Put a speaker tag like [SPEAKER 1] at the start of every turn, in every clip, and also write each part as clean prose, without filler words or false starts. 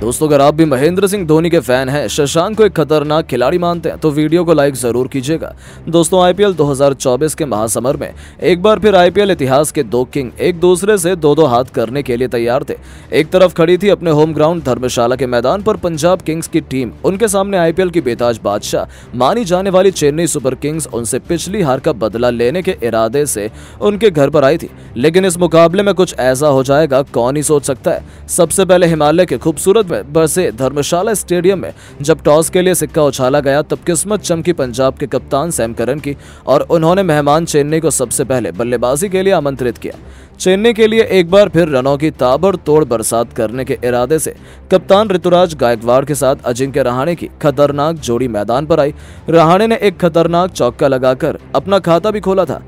[SPEAKER 1] दोस्तों, अगर आप भी महेंद्र सिंह धोनी के फैन हैं, शशांक को एक खतरनाक खिलाड़ी मानते हैं, तो वीडियो को लाइक जरूर कीजिएगा। दोस्तों, आईपीएल 2024 के महासमर में एक बार फिर आईपीएल इतिहास के दो किंग एक दूसरे से दो हाथ करने के लिए तैयार थे। एक तरफ खड़ी थी अपने होम ग्राउंड धर्मशाला के मैदान पर पंजाब किंग्स की टीम, उनके सामने आईपीएल की बेताज बादशाह मानी जाने वाली चेन्नई सुपर किंग्स उनसे पिछली हार का बदला लेने के इरादे से उनके घर पर आई थी। लेकिन इस मुकाबले में कुछ ऐसा हो जाएगा, कौन ही सोच सकता है। सबसे पहले हिमालय के खूबसूरत में बसे धर्मशाला स्टेडियम में जब टॉस के लिए सिक्का उछाला गया, तब किस्मत चमकी पंजाब के कप्तान सैम करन की और उन्होंने मेहमान चेन्नई को सबसे पहले बल्लेबाजी के लिए आमंत्रित किया। चेन्नई के लिए एक बार फिर रनों की ताबड़तोड़ बरसात करने के इरादे से कप्तान ऋतुराज गायकवाड़ के साथ अजिंक्य रहाणे की खतरनाक जोड़ी मैदान पर आई। रहाणे ने एक खतरनाक चौका लगाकर अपना खाता भी खोला था,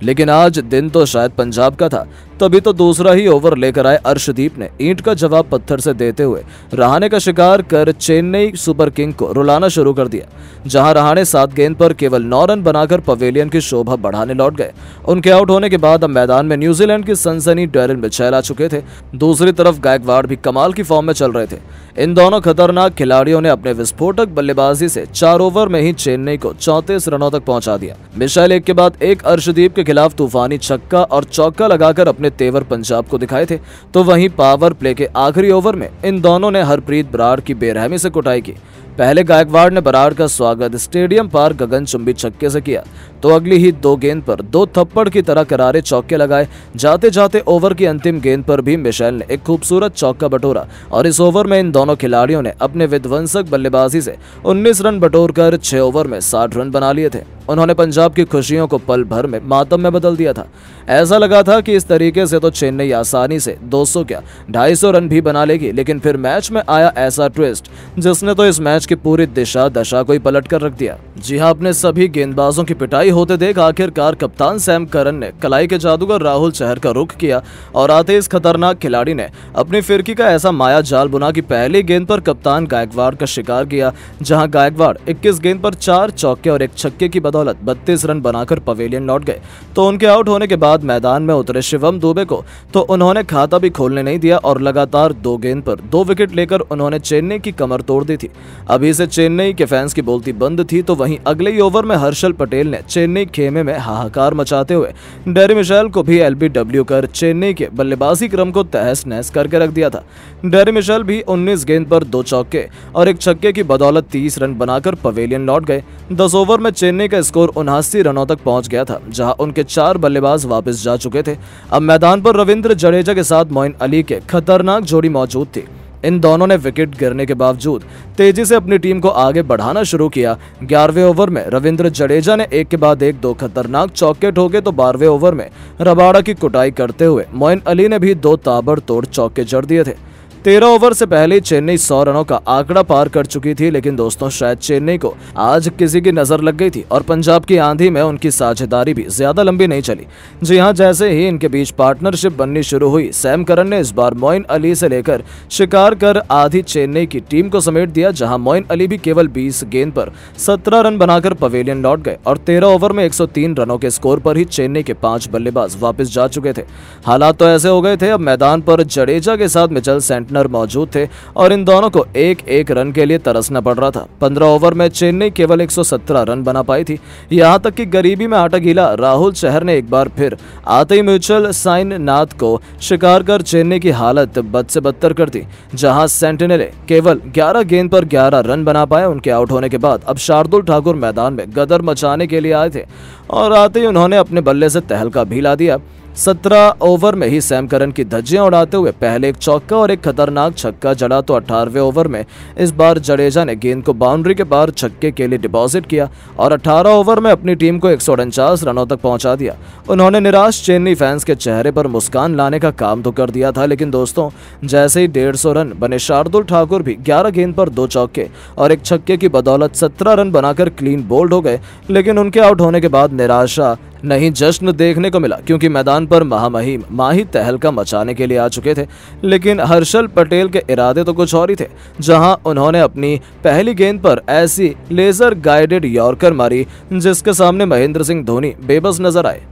[SPEAKER 1] लेकिन आज दिन तो शायद पंजाब का था। तभी तो दूसरा ही ओवर लेकर आए अर्शदीप ने ईंट का जवाब पत्थर से देते हुए रहाणे का शिकार कर चेन्नई सुपर किंग को रुलाना शुरू कर दिया। जहां रहाणे 7 गेंद पर केवल 9 रन बनाकर पवेलियन की शोभा बढ़ाने लौट गए। उनके आउट होने के बाद अब मैदान में न्यूजीलैंड की सनसनी डैरेन मिचेल आ चुके थे। दूसरी तरफ गायकवाड़ भी कमाल की फॉर्म में चल रहे थे। इन दोनों खतरनाक खिलाड़ियों ने अपने विस्फोटक बल्लेबाजी से 4 ओवर में ही चेन्नई को 34 रनों तक पहुंचा दिया। मिचेल एक के बाद एक अर्शदीप के खिलाफ तूफानी छक्का और चौका लगाकर अपने तेवर पंजाब को दिखाए थे। तो वहीं पावर प्ले के आखिरी ओवर में इन दोनों ने हरप्रीत बराड़ की बेरहमी से कुटाई की। पहले गायकवाड़ ने बराड़ का स्वागत स्टेडियम पार गगनचुंबी छक्के से किया, तो अगली ही 2 गेंद पर 2 थप्पड़ की तरह करारे चौके लगाए। जाते जाते ओवर की अंतिम गेंद पर भी मिचेल ने एक खूबसूरत चौका बटोरा और इस ओवर में इन दोनों खिलाड़ियों ने अपने विध्वंसक बल्लेबाजी से 19 रन बटोरकर 6 ओवर में 60 रन बना लिए थे। उन्होंने पंजाब की खुशियों को पल भर में मातम में बदल दिया था। ऐसा लगा था कि इस तरीके से तो चेन्नई आसानी से 200 क्या 250 रन भी बना लेगी, लेकिन फिर मैच में आया ऐसा ट्विस्ट जिसने तो इस मैच की पूरी दिशा दशा को ही पलट कर रख दिया। जी हां, अपने सभी गेंदबाजों की पिटाई होते देख आखिरकार कप्तान सैम करन ने कलाई के जादूगर राहुल चहर का रुख किया और आते इस खतरनाक खिलाड़ी ने अपनी फिरकी का ऐसा माया जाल बुना कि पहली गेंद पर कप्तान गायकवाड़ का शिकार किया। जहां गायकवाड़ 21 गेंद पर 4 चौके और 1 छक्के की बदौलत 32 रन बनाकर पवेलियन लौट गए। तो उनके आउट होने के बाद मैदान में उतरे शिवम दुबे को तो उन्होंने खाता भी खोलने नहीं दिया और लगातार 2 गेंद पर 2 विकेट लेकर उन्होंने चेन्नई की कमर तोड़ दी थी। अभी से चेन्नई के फैंस की बोलती बंद थी। तो वहीं अगले ही ओवर में हर्षल पटेल ने चेन्नई खेमे में हाहाकार मचाते हुए डैरेन मिचेल को भी एलबीडब्ल्यू कर चेन्नई के बल्लेबाजी क्रम को तहस नहस करके रख दिया था। डैरेन मिचेल भी 19 गेंद पर 2 चौके और 1 छक्के की बदौलत 30 रन बनाकर पवेलियन लौट गए। 10 ओवर में चेन्नई का स्कोर 79 रनों तक पहुंच गया था, जहां उनके 4 बल्लेबाज वापस जा चुके थे। अब मैदान पर रविंद्र जडेजा के साथ मोइन अली के खतरनाक जोड़ी मौजूद थी। इन दोनों ने विकेट गिरने के बावजूद तेजी से अपनी टीम को आगे बढ़ाना शुरू किया। 11वें ओवर में रविंद्र जडेजा ने एक के बाद एक 2 खतरनाक चौके ठोके, तो 12वें ओवर में रबाड़ा की कुटाई करते हुए मोइन अली ने भी 2 ताबड़तोड़ चौके जड़ दिए थे। 13 ओवर से पहले चेन्नई 100 रनों का आंकड़ा पार कर चुकी थी। लेकिन दोस्तों, शायद चेन्नई को आज किसी की नजर लग गई थी और पंजाब की आंधी में उनकी साझेदारी भी ज्यादा लंबी नहीं चली। जी हां, जैसे ही इनके बीच पार्टनरशिप बननी शुरू हुई, सैम करन ने इस बार मोइन अली से लेकर शिकार कर आधी चेन्नई की टीम को समेट दिया। जहां मोइन अली भी केवल 20 गेंद पर 17 रन बनाकर पवेलियन लौट गए और 13 ओवर में 103 रनों के स्कोर पर ही चेन्नई के 5 बल्लेबाज वापस जा चुके थे। हालात तो ऐसे हो गए थे, अब मैदान पर जडेजा के साथ मिचेल सेंटनर मौजूद थे और इन दोनों को एक रन के लिए तरसना पड़ रहा था। 15 ओवर में चेन्नई केवल 117 रन बना पाई थी। यहां तक कि गरीबी में आटा गीला राहुल चहर ने एक बार फिर आते ही मिचेल साइननाथ को शिकार कर चेन्नई की हालत बद से बदतर कर दी। जहां सेंटिनेले केवल 11 गेंद पर 11 रन बना पाए। उनके आउट होने के बाद अब शार्दुल ठाकुर मैदान में गदर मचाने के लिए आए थे और आते ही उन्होंने अपने बल्ले से तहलका भी ला दिया। 17 ओवर में ही सैम करन की धज्जियां उड़ाते हुए पहले 1 चौका और 1 खतरनाक छक्का जड़ा, तो 18वें ओवर में इस बार जडेजा ने गेंद को बाउंड्री के पार छक्के के लिए डिपॉजिट किया और 18 ओवर में अपनी टीम को 149 रनों तक पहुंचा दिया। उन्होंने निराश चेन्नई फैंस के चेहरे पर मुस्कान लाने का काम तो कर दिया था। लेकिन दोस्तों, जैसे ही 150 रन बने, शार्दुल ठाकुर भी 11 गेंद पर 2 चौके और 1 छक्के की बदौलत 17 रन बनाकर क्लीन बोल्ड हो गए। लेकिन उनके आउट होने के बाद निराशा नहीं, जश्न देखने को मिला, क्योंकि मैदान पर महामहिम माही तहलका मचाने के लिए आ चुके थे। लेकिन हर्षल पटेल के इरादे तो कुछ और ही थे। जहां उन्होंने अपनी पहली गेंद पर ऐसी लेजर गाइडेड यॉर्कर मारी जिसके सामने महेंद्र सिंह धोनी बेबस नजर आए।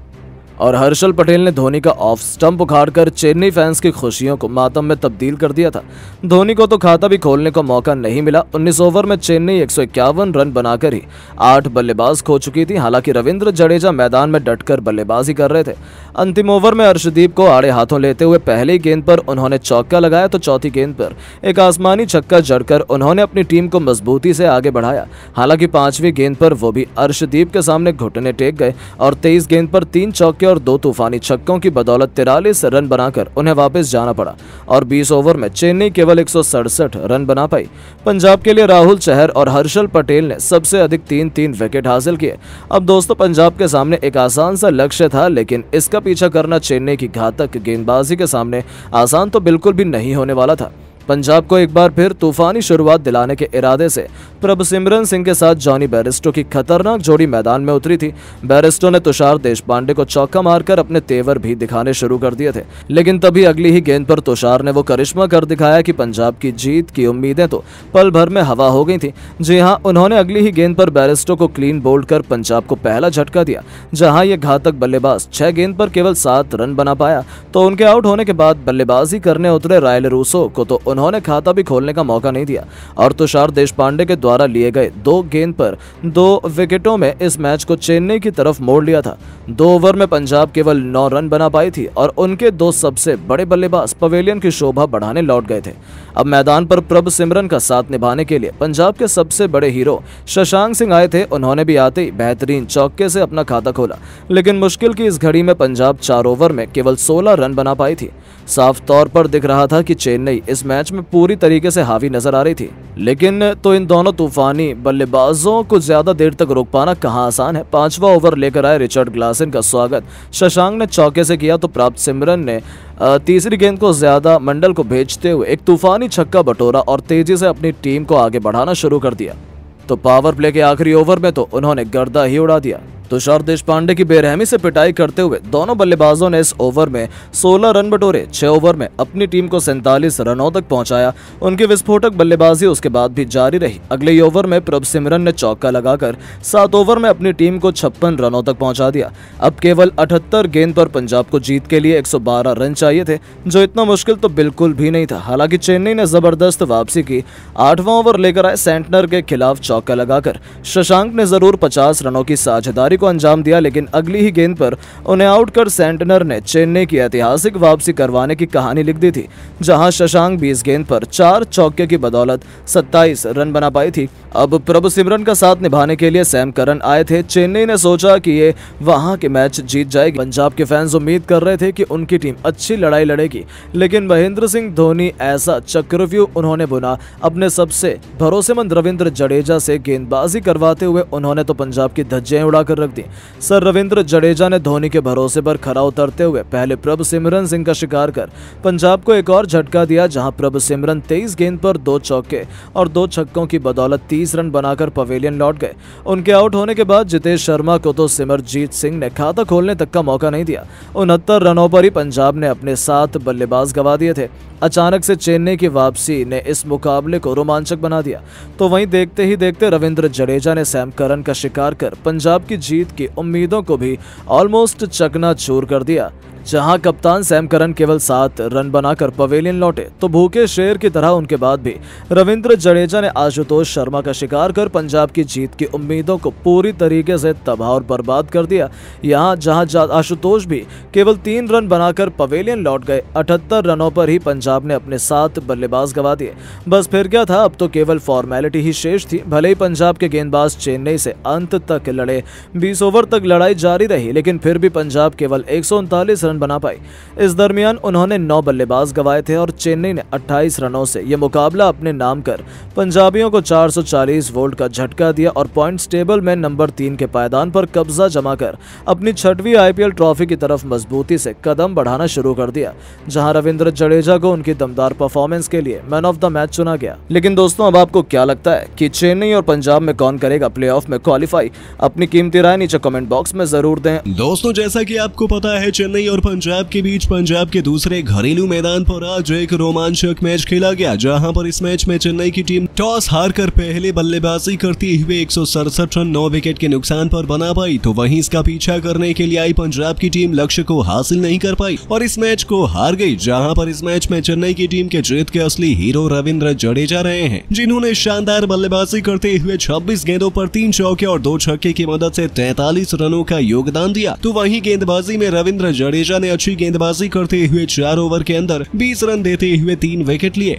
[SPEAKER 1] और हर्षल पटेल ने धोनी का ऑफ स्टंप उखाड़कर चेन्नई फैंस की खुशियों को मातम में तब्दील कर दिया था। धोनी को तो खाता भी खोलने का मौका नहीं मिला। 19 ओवर में चेन्नई 151 रन बनाकर ही 8 बल्लेबाज खो चुकी थी। हालांकि रविंद्र जडेजा मैदान में डटकर बल्लेबाजी कर रहे थे। अंतिम ओवर में अर्शदीप को आड़े हाथों लेते हुए पहली गेंद पर उन्होंने चौका लगाया तो चौथी गेंद पर एक आसमानी छक्का जड़कर उन्होंने अपनी टीम को मजबूती से आगे बढ़ाया। हालांकि 5वीं गेंद पर वो भी अर्शदीप के सामने घुटने टेक गए और 23 गेंद पर 3 चौके और 2 तूफानी छक्कों की बदौलत 43 रन बनाकर उन्हें वापस जाना पड़ा और 20 ओवर में चेन्नई केवल 167 रन बना पाई। पंजाब के लिए राहुल चहर और हर्षल पटेल ने सबसे अधिक 3-3 विकेट हासिल किए। अब दोस्तों, पंजाब के सामने एक आसान सा लक्ष्य था, लेकिन इसका पीछा करना चेन्नई की घातक गेंदबाजी के सामने आसान तो बिल्कुल भी नहीं होने वाला था। पंजाब को एक बार फिर तूफानी शुरुआत दिलाने के इरादे से प्रभसिमरन सिंह के साथ जॉनी बेयरस्टो की खतरनाक जोड़ी मैदान में उतरी थी। बेयरस्टो ने तुषार देशपांडे को चौका मारकर अपने तेवर भी दिखाने शुरू कर दिए थे, लेकिन तभी अगली ही गेंद पर तुषार ने वो करिश्मा कर दिखाया कि पंजाब की जीत की उम्मीदें तो पल भर में हवा हो गई थी। जी हाँ, उन्होंने अगली ही गेंद पर बेयरस्टो को क्लीन बोल्ड कर पंजाब को पहला झटका दिया। जहां ये घातक बल्लेबाज 6 गेंद पर केवल 7 रन बना पाया, तो उनके आउट होने के बाद बल्लेबाजी करने उतरे रायल रूसो को तो उन्होंने खाता भी खोलने का मौका नहीं दिया और तुषार देशपांडे के द्वारा लिए गए 2 गेंद पर 2 विकेटों में इस मैच को चेन्नई की तरफ मोड़ लिया था। 2 ओवर में पंजाब केवल 9 रन बना पाई थी और उनके 2 सबसे बड़े बल्लेबाज पवेलियन की शोभा बढ़ाने लौट गए थे। अब मैदान पर प्रभसिमरन का साथ निभाने के लिए पंजाब के सबसे बड़े हीरो शशांक सिंह आए थे। उन्होंने भी आते ही बेहतरीन चौके से अपना खाता खोला, लेकिन मुश्किल की इस घड़ी में पंजाब 4 ओवर में केवल 16 रन बना पाई थी। साफ तौर पर दिख रहा था कि चेन्नई इस मैच में पूरी तरीके से हावी नजर आ रही थी, लेकिन तो इन दोनों तूफानी बल्लेबाजों को ज्यादा देर तक रोक पाना कहां आसान है। 5वां ओवर लेकर आए रिचर्ड ग्लासन का स्वागत शशांक ने चौके से किया तो प्रभसिमरन ने तीसरी गेंद को ज्यादा मंडल को भेजते हुए एक तूफानी छक्का बटोरा और तेजी से अपनी टीम को आगे बढ़ाना शुरू कर दिया। तो पावर प्ले के आखिरी ओवर में तो उन्होंने गर्दा ही उड़ा दिया। तुषार देशपांडे की बेरहमी से पिटाई करते हुए दोनों बल्लेबाजों ने इस ओवर में 16 रन बटोरे। 6 ओवर में अपनी टीम को 47 रनों तक पहुंचाया। उनकी विस्फोटक बल्लेबाजी उसके बाद भी जारी रही। अगले ही ओवर में प्रभसिमरन ने चौका लगाकर 7 ओवर में अपनी टीम को 56 रनों तक पहुंचा दिया। अब केवल 78 गेंद पर पंजाब को जीत के लिए 112 रन चाहिए थे, जो इतना मुश्किल तो बिल्कुल भी नहीं था। हालांकि चेन्नई ने जबरदस्त वापसी की। 8वां ओवर लेकर आए सेंटनर के खिलाफ चौका लगाकर शशांक ने जरूर 50 रनों की साझेदारी को अंजाम दिया, लेकिन अगली ही गेंद पर उन्हें आउट कर सेंटनर ने चेन्नई की ऐतिहासिक वापसी करवाने की कहानी लिख दी थी। जहां शशांक 20 गेंद पर 4 चौके की बदौलत 27 रन बना पाई थी। अब प्रभसिमरन का साथ निभाने के लिए सैम करन आए थे। चेन्नई ने सोचा कि ये वहां के मैच जीत जाएगी। पंजाब के फैंस उम्मीद कर रहे थे कि उनकी टीम अच्छी लड़ाई लड़ेगी, लेकिन महेंद्र सिंह धोनी ऐसा चक्रव्यूह उन्होंने बुना। अपने सबसे भरोसेमंद रविंद्र जडेजा से गेंदबाजी करवाते हुए उन्होंने तो पंजाब की धज्जियां उड़ाकर रख दी। सर रविंद्र जडेजा ने धोनी के भरोसे पर खरा उतरते हुए पहले प्रभसिमरन सिंह का शिकार कर पंजाब को एक और झटका दिया, जहां प्रभसिमरन 23 गेंद पर 2 चौके और 2 छक्कों की बदौलत 30 रन बनाकर पवेलियन लौट गए। उनके आउट होने के बाद जितेश शर्मा को तो सिमरजीत सिंह ने खाता खोलने तक का मौका नहीं दिया। 69 रनों पर ही पंजाब ने अपने 7 बल्लेबाज गंवा दिए थे। अचानक से चेन्नई की वापसी ने इस मुकाबले को रोमांचक बना दिया। तो वहीं देखते ही देखते रविंद्र जडेजा ने सैम करन का शिकार कर पंजाब की जीत की उम्मीदों को भी ऑलमोस्ट चकनाचूर कर दिया। जहां कप्तान सैम करन केवल 7 रन बनाकर पवेलियन लौटे, तो भूखे शेर की तरह उनके बाद भी रविंद्र जडेजा ने आशुतोष शर्मा का शिकार कर पंजाब की जीत की उम्मीदों को पूरी तरीके से तबाह और बर्बाद कर दिया। जहां आशुतोष भी केवल 3 रन बनाकर पवेलियन लौट गए। 78 रनों पर ही पंजाब ने अपने 7 बल्लेबाज गंवा दिए। बस फिर क्या था, अब तो केवल फॉर्मेलिटी ही शेष थी। भले ही पंजाब के गेंदबाज चेन्नई से अंत तक लड़े, 20 ओवर तक लड़ाई जारी रही, लेकिन फिर भी पंजाब केवल 139 रन बना पाई। इस दरमियान उन्होंने 9 बल्लेबाज गंवाए थे और चेन्नई ने 28 रनों से यह मुकाबला अपने नाम कर पंजाबियों को 440 वोल्ट का झटका दिया और पॉइंट्स टेबल में नंबर 3 के पायदान पर कब्जा जमा कर अपनी 6वीं आईपीएल ट्रॉफी की तरफ मजबूती से कदम बढ़ाना शुरू कर दिया। जहां रविंद्र जडेजा को उनकी दमदार परफॉर्मेंस के लिए मैन ऑफ द मैच चुना गया। लेकिन दोस्तों, अब आपको क्या लगता है कि चेन्नई और पंजाब में कौन करेगा प्लेऑफ में क्वालिफाई? अपनी कीमती राय नीचे कमेंट बॉक्स में जरूर दें।
[SPEAKER 2] दोस्तों, जैसा कि आपको पता है, चेन्नई और और पंजाब के बीच पंजाब के दूसरे घरेलू मैदान पर आज एक रोमांचक मैच खेला गया, जहां पर इस मैच में चेन्नई की टीम टॉस हारकर पहले बल्लेबाजी करते हुए 167 रन 9 विकेट के नुकसान पर बना पाई, तो वहीं इसका पीछा करने के लिए आई पंजाब की टीम लक्ष्य को हासिल नहीं कर पाई और इस मैच को हार गई। जहां पर इस मैच में चेन्नई की टीम के जीत के असली हीरो रविंद्र जडेजा रहे हैं, जिन्होंने शानदार बल्लेबाजी करते हुए 26 गेंदों पर 3 चौके और 2 छक्के की मदद से 43 रनों का योगदान दिया। तो वहीं गेंदबाजी में रविंद्र जडेजा ने अच्छी गेंदबाजी करते हुए 4 ओवर के अंदर 20 रन देते हुए 3 विकेट लिए।